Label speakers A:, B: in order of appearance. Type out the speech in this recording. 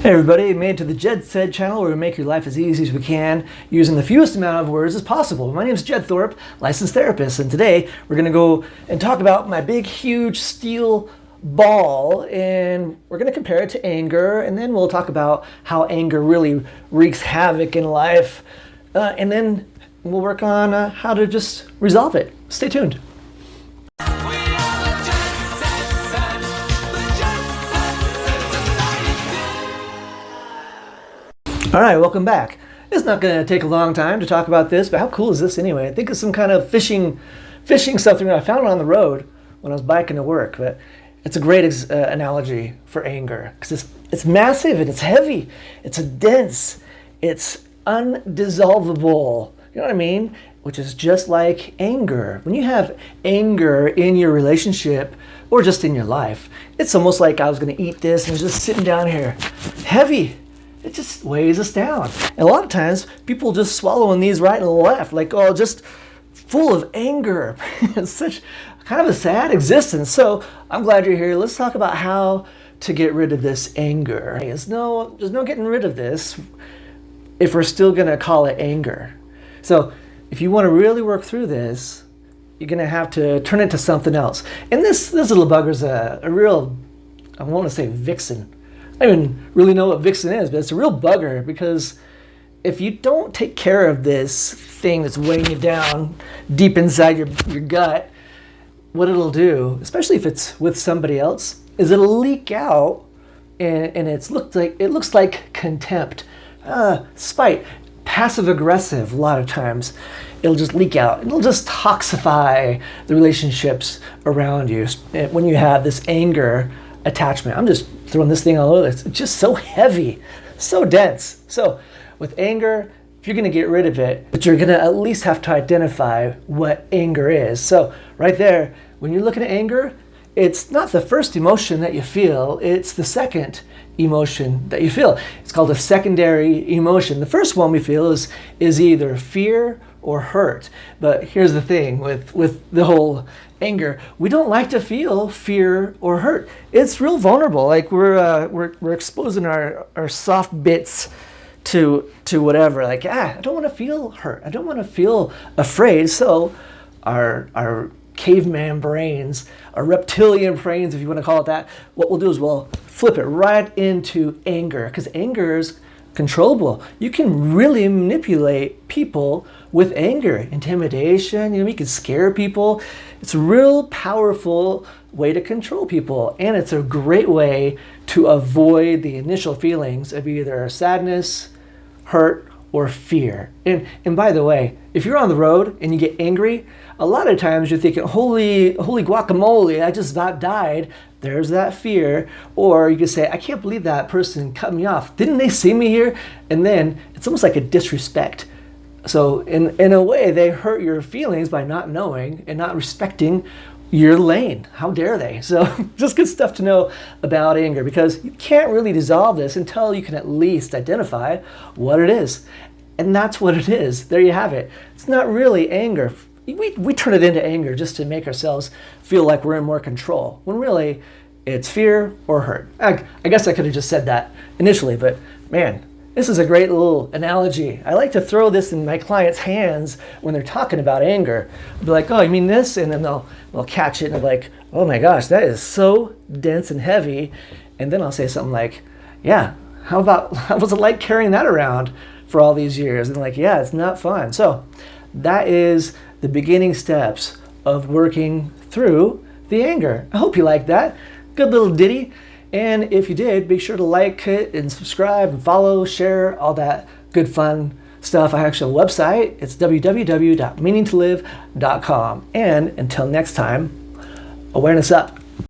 A: Hey everybody, made it to the Jed Said channel where we make your life as easy as we can using the fewest amount of words as possible. My name is Jed Thorpe, licensed therapist, and today we're going to go and talk about my big, huge steel ball, and we're going to compare it to anger, and then we'll talk about how anger really wreaks havoc in life, and then we'll work on how to just resolve it. Stay tuned. All right, welcome back. It's not going to take a long time to talk about this, but how cool is this anyway? I think it's some kind of fishing something. I found it on the road when I was biking to work, but it's a great analogy for anger because it's massive and it's heavy. It's dense. It's undissolvable. You know what I mean? Which is just like anger. When you have anger in your relationship or just in your life, it's almost like I was going to eat this and it's just sitting down here. Heavy. It just weighs us down. And a lot of times, people just swallowing these right and left, like, oh, just full of anger. It's such kind of a sad existence. So I'm glad you're here. Let's talk about how to get rid of this anger. There's no getting rid of this if we're still going to call it anger. So if you want to really work through this, you're going to have to turn it to something else. And this little bugger's a real, I want to say Vixen. I don't even really know what Vixen is, but it's a real bugger because if you don't take care of this thing that's weighing you down deep inside your gut, what it'll do, especially if it's with somebody else, is it'll leak out and it looks like contempt, spite, passive aggressive. A lot of times it'll just leak out. It'll just toxify the relationships around you when you have this anger attachment. I'm just throwing this thing all over. It's just so heavy, so dense. So with anger, if you're going to get rid of it, but you're going to at least have to identify what anger is. So right there, when you're looking at anger, it's not the first emotion that you feel, it's the second emotion that you feel. It's called a secondary emotion. The first one we feel is either fear or hurt. But here's the thing with the whole anger, we don't like to feel fear or hurt. It's real vulnerable. Like we're exposing our soft bits to whatever. Like, I don't want to feel hurt. I don't want to feel afraid. So our caveman brains, our reptilian brains, if you want to call it that, what we'll do is we'll flip it right into anger, because anger is controllable. You can really manipulate people with anger, intimidation. You can scare people. It's a real powerful way to control people, and it's a great way to avoid the initial feelings of either sadness, hurt, or fear. And by the way, if you're on the road and you get angry, a lot of times you're thinking, holy guacamole, I just about died. There's that fear. Or you could say, I can't believe that person cut me off. Didn't they see me here? And then it's almost like a disrespect. So in a way, they hurt your feelings by not knowing and not respecting your lane. How dare they? So just good stuff to know about anger, because you can't really dissolve this until you can at least identify what it is. And that's what it is. There you have it. It's not really anger. We turn it into anger just to make ourselves feel like we're in more control, when really it's fear or hurt. I guess I could have just said that initially, but man, this is a great little analogy. I like to throw this in my clients' hands when they're talking about anger. I'll be like, oh, you mean this? And then they'll catch it and they're like, oh my gosh, that is so dense and heavy. And then I'll say something like, yeah, how was it like carrying that around for all these years? And like, yeah, it's not fun. So that is the beginning steps of working through the anger. I hope you like that. Good little ditty. And if you did, be sure to like it and subscribe and follow, share, all that good fun stuff. I actually have a website. It's www.meaningtolive.com. And until next time, awareness up.